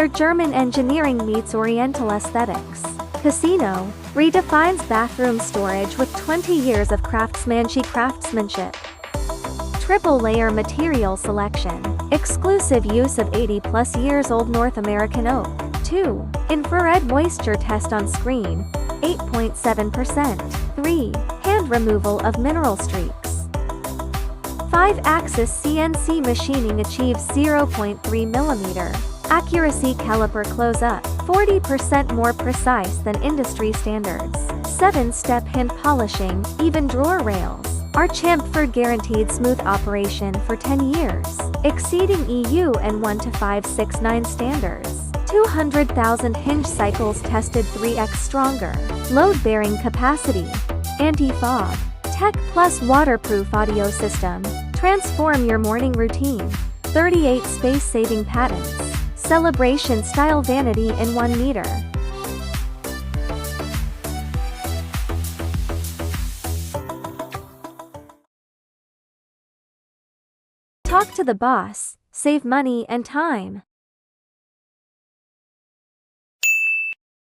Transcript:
where German engineering meets Oriental aesthetics. Casino redefines bathroom storage with 20 years of craftsmanship. Triple-layer material selection. Exclusive use of 80-plus years old North American oak. 2. Infrared moisture test on screen. 8.7%. 3. Hand removal of mineral streaks. 5-axis CNC machining achieves 0.3 mm accuracy caliper close-up, 40% more precise than industry standards. 7-step hand polishing, even drawer rails, are chamfered guaranteed smooth operation for 10 years, exceeding EU and 1-569 standards. 200,000 hinge cycles tested 3x stronger. Load-bearing capacity. Anti-fog. Tech Plus waterproof audio system. Transform your morning routine. 38 space-saving patents. Celebration style vanity in 1 meter. Talk to the boss. Save money and time.